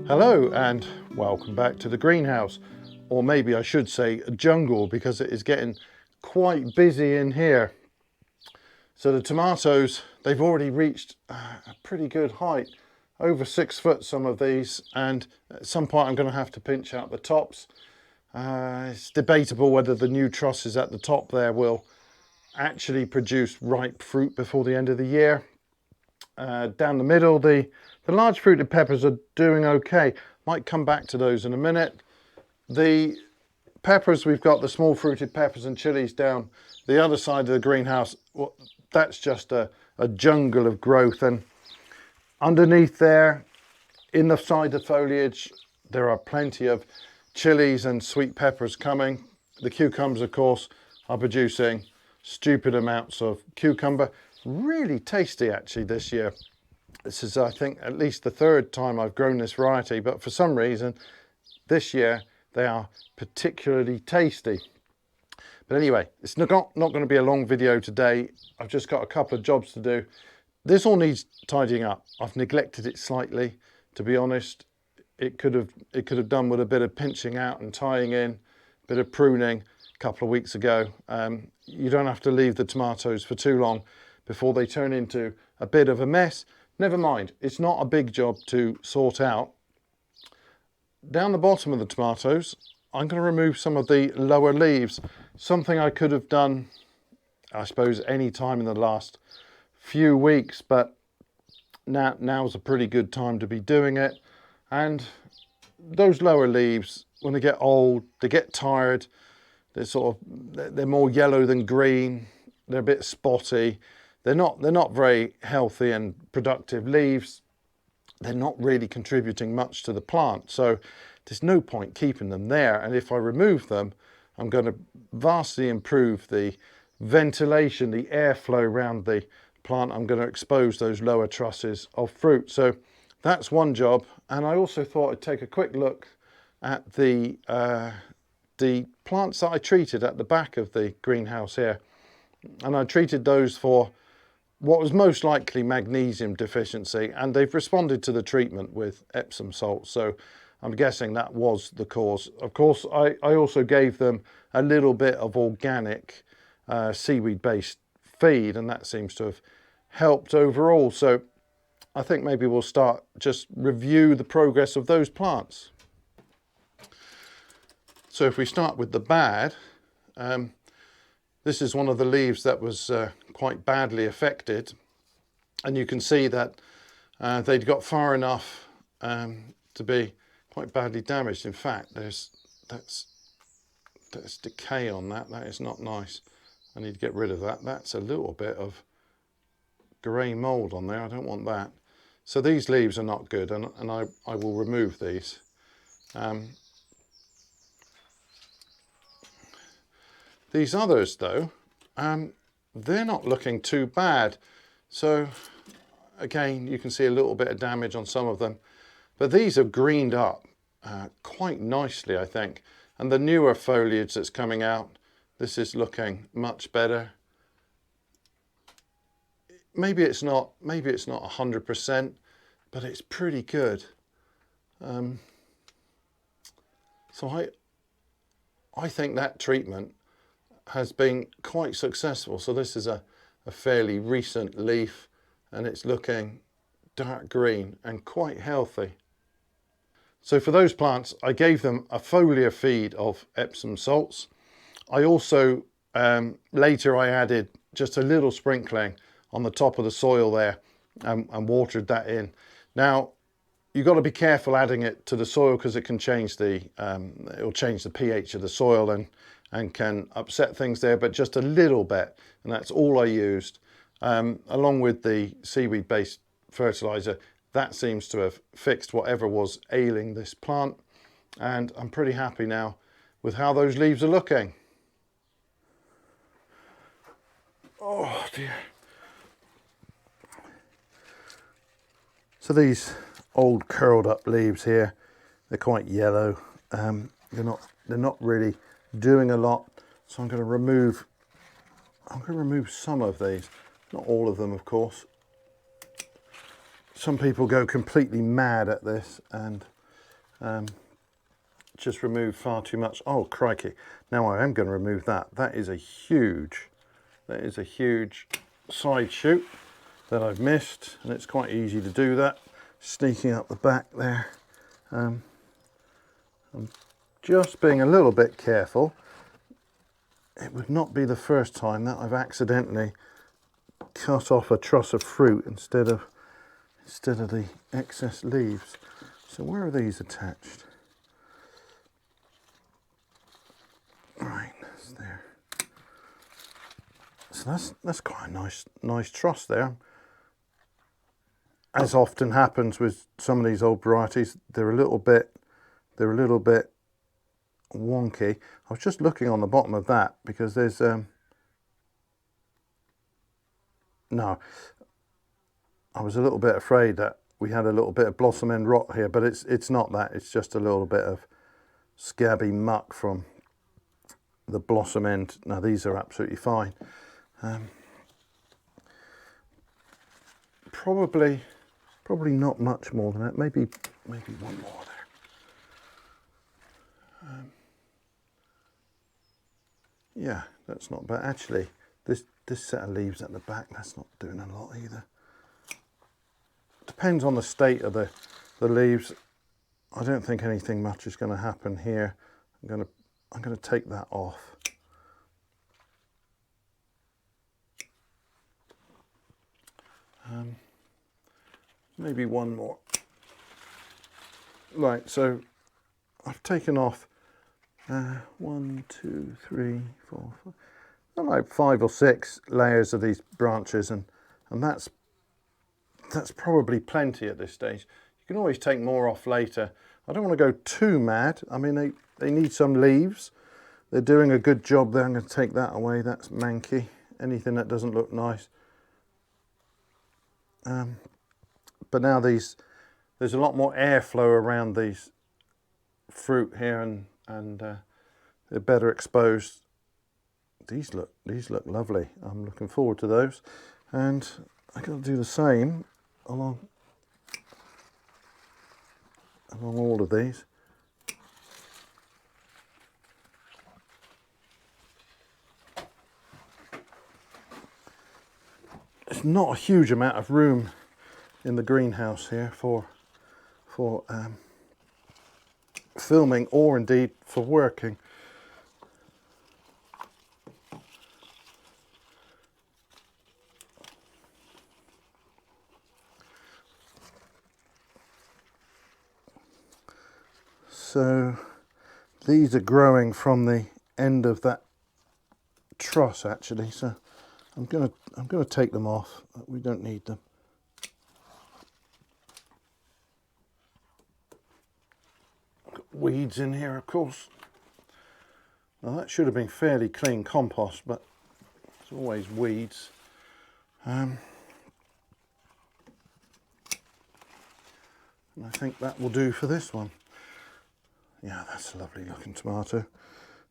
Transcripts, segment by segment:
Hello and welcome back to the greenhouse, or maybe I should say a jungle, because it is getting quite busy in here. So the tomatoes, they've already reached a pretty good height, over 6 foot some of these, and at some point I'm going to have to pinch out the tops. It's debatable whether the new trusses at the top there will actually produce ripe fruit before the end of the year. Down the middle, the large fruited peppers are doing okay. Might come back to those in a minute. The peppers, we've got the small fruited peppers and chilies down the other side of the greenhouse. Well, that's just a jungle of growth, and underneath there, in the side of foliage, there are plenty of chilies and sweet peppers coming. The cucumbers, of course, are producing stupid amounts of cucumber. Really tasty actually this year. This is, I think, at least the third time I've grown this variety, but for some reason this year they are particularly tasty. But anyway, it's not going to be a long video today. I've just got a couple of jobs to do. This all needs tidying up. I've neglected it slightly, to be honest. It could have done with a bit of pinching out and tying in, a bit of pruning a couple of weeks ago. You don't have to leave the tomatoes for too long before they turn into a bit of a mess. Never mind, it's not a big job to sort out. Down the bottom of the tomatoes, I'm going to remove some of the lower leaves. Something I could have done, I suppose, any time in the last few weeks, but now's a pretty good time to be doing it. And those lower leaves, when they get old, they get tired, they're more yellow than green, they're a bit spotty. They're not very healthy and productive leaves. They're not really contributing much to the plant, so there's no point keeping them there. And if I remove them, I'm going to vastly improve the ventilation, the airflow around the plant. I'm going to expose those lower trusses of fruit. So that's one job. And I also thought I'd take a quick look at the plants that I treated at the back of the greenhouse here. And I treated those for what was most likely magnesium deficiency, and they've responded to the treatment with Epsom salts, so I'm guessing that was the cause. Of course, I also gave them a little bit of organic seaweed based feed, and that seems to have helped overall. So I think maybe we'll start just review the progress of those plants. So if we start with the bad, this is one of the leaves that was quite badly affected, and you can see that they'd got far enough to be quite badly damaged. In fact, that's decay on that. That is not nice. I need to get rid of that. That's a little bit of grey mould on there. I don't want that. So these leaves are not good, and I will remove these. These others though, they're not looking too bad. So again, you can see a little bit of damage on some of them, but these have greened up quite nicely, I think. And the newer foliage that's coming out, this is looking much better. Maybe it's not 100%, but it's pretty good. So I think that treatment has been quite successful. So this is a fairly recent leaf, and it's looking dark green and quite healthy. So for those plants, I gave them a foliar feed of Epsom salts. I also later I added just a little sprinkling on the top of the soil there and watered that in. Now you've got to be careful adding it to the soil, because it can change it'll change the pH of the soil and can upset things there, but just a little bit, and that's all I used, along with the seaweed based fertilizer. That seems to have fixed whatever was ailing this plant, and I'm pretty happy now with how those leaves are looking. Oh dear. So these old curled up leaves here, they're quite yellow. They're not really doing a lot, so I'm going to remove some of these, not all of them of course. Some people go completely mad at this, and Just removed far too much. Oh crikey, now I am going to remove that. That is a huge side shoot that I've missed, and it's quite easy to do that, sneaking up the back there. I'm just being a little bit careful. It would not be the first time that I've accidentally cut off a truss of fruit instead of the excess leaves. So where are these attached? Right, that's there. So that's quite a nice truss there. As often happens with some of these old varieties, they're a little bit wonky. I was just looking on the bottom of that because there's no, I was a little bit afraid that we had a little bit of blossom end rot here, but it's not that. It's just a little bit of scabby muck from the blossom end. Now these are absolutely fine. Probably not much more than that. Maybe one more there. Yeah, that's not bad. Actually, this set of leaves at the back, that's not doing a lot either. Depends on the state of the leaves. I don't think anything much is going to happen here. I'm going to take that off. Maybe one more. Right, so I've taken off 1, 2, 3, 4, 5, I don't know, 5 or 6 layers of these branches, and that's probably plenty at this stage. You can always take more off later. I don't want to go too mad. I mean, they need some leaves. They're doing a good job there. I'm going to take that away. That's manky. Anything that doesn't look nice. But now there's a lot more airflow around these fruit here, and they're better exposed. These look lovely. I'm looking forward to those, and I'm going to do the same along all of these. There's not a huge amount of room in the greenhouse here for filming, or indeed for working. So these are growing from the end of that truss actually, so I'm gonna take them off. We don't need them. Got weeds in here, of course. Now that should have been fairly clean compost, but there's always weeds. And I think that will do for this one. Yeah, that's a lovely looking tomato.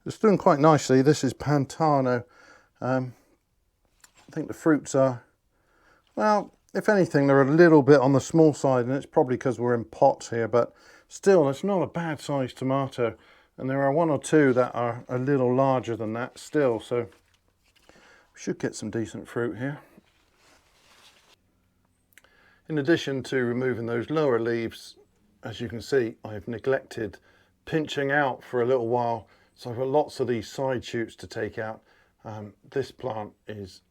It's doing quite nicely. This is Pantano. I think the fruits are, well, if anything, they're a little bit on the small side, and it's probably because we're in pots here, but still, it's not a bad sized tomato. And there are 1 or 2 that are a little larger than that still, so we should get some decent fruit here. In addition to removing those lower leaves, as you can see, I've neglected pinching out for a little while, so I've got lots of these side shoots to take out. This plant is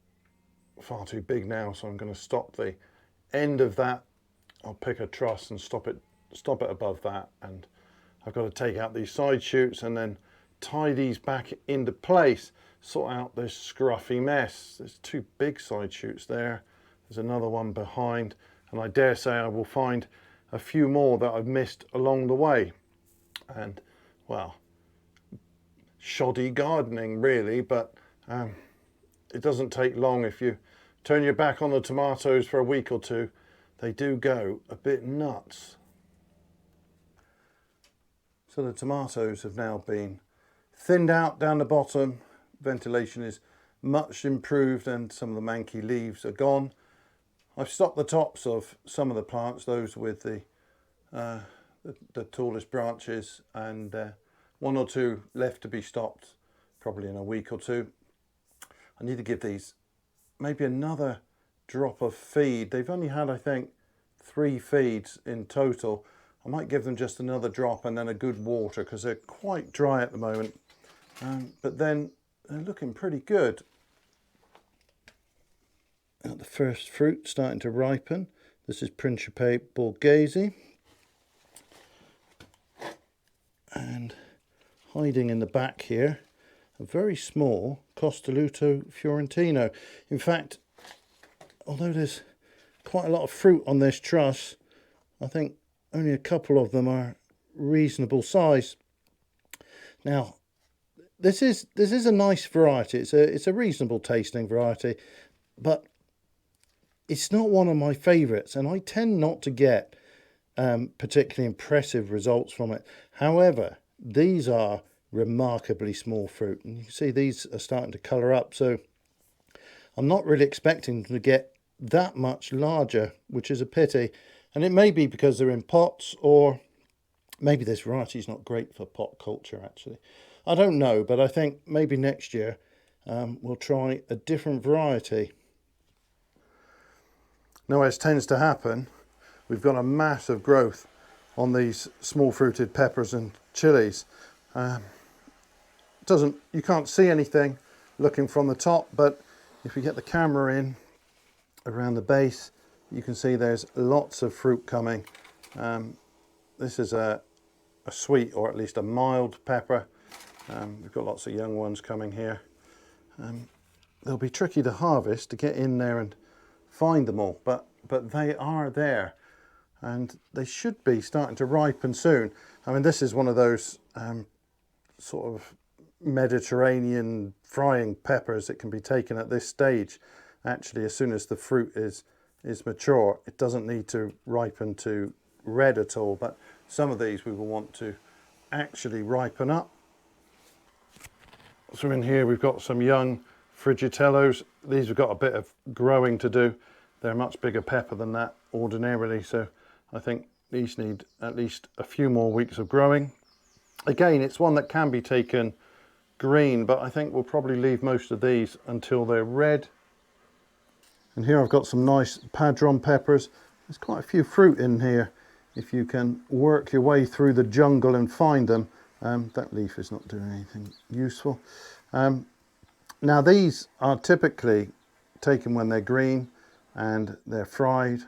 far too big now, so I'm going to stop the end of that. I'll pick a truss and stop it above that, and I've got to take out these side shoots and then tie these back into place, sort out this scruffy mess. There's 2 big side shoots there. There's another one behind, and I dare say I will find a few more that I've missed along the way. And well, shoddy gardening really, but it doesn't take long. If you turn your back on the tomatoes for a week or 2, they do go a bit nuts. So the tomatoes have now been thinned out down the bottom. Ventilation is much improved and some of the manky leaves are gone. I've stopped the tops of some of the plants, those with the the tallest branches, and one or two left to be stopped probably in a week or two. I need to give these maybe another drop of feed. They've only had, I think, 3 feeds in total. I might give them just another drop and then a good water, because they're quite dry at the moment. But then they're looking pretty good. Got the first fruit starting to ripen. This is Principe Borghese. And hiding in the back here, a very small Costoluto Fiorentino. In fact, although there's quite a lot of fruit on this truss, I think only a couple of them are reasonable size. Now, this is a nice variety. It's a reasonable tasting variety, but it's not one of my favourites, and I tend not to get particularly impressive results from it. However, these are remarkably small fruit, and you can see these are starting to colour up, so I'm not really expecting them to get that much larger, which is a pity. And it may be because they're in pots, or maybe this variety is not great for pot culture actually. I don't know, but I think maybe next year we'll try a different variety. Now, as tends to happen, we've got a massive growth on these small fruited peppers and chilies. You can't see anything looking from the top, but if we get the camera in around the base, you can see there's lots of fruit coming. This is a sweet, or at least a mild pepper. We've got lots of young ones coming here. They'll be tricky to harvest, to get in there and find them all, but they are there, and they should be starting to ripen soon. I mean, this is one of those sort of Mediterranean frying peppers that can be taken at this stage. Actually, as soon as the fruit is mature, it doesn't need to ripen to red at all, but some of these we will want to actually ripen up. So in here we've got some young Frigitellos. These have got a bit of growing to do. They're a much bigger pepper than that ordinarily, so I think these need at least a few more weeks of growing. Again, it's one that can be taken green, but I think we'll probably leave most of these until they're red. And here I've got some nice Padron peppers. There's quite a few fruit in here if you can work your way through the jungle and find them. That leaf is not doing anything useful. Now, these are typically taken when they're green and they're fried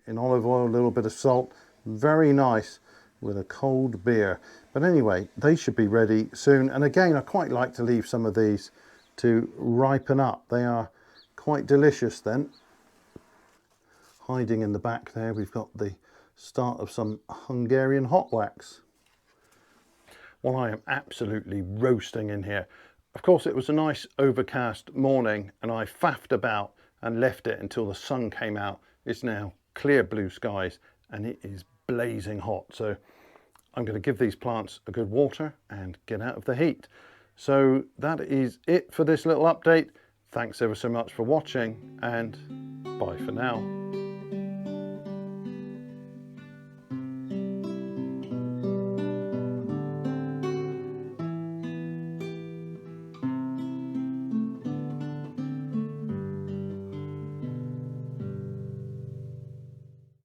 in olive oil, a little bit of salt. Very nice with a cold beer. But anyway, they should be ready soon. And again, I quite like to leave some of these to ripen up. They are quite delicious then. Hiding in the back there, we've got the start of some Hungarian hot wax. Well, I am absolutely roasting in here. Of course, it was a nice overcast morning and I faffed about and left it until the sun came out. It's now clear blue skies and it is blazing hot. So I'm going to give these plants a good water and get out of the heat. So that is it for this little update. Thanks ever so much for watching, and bye for now.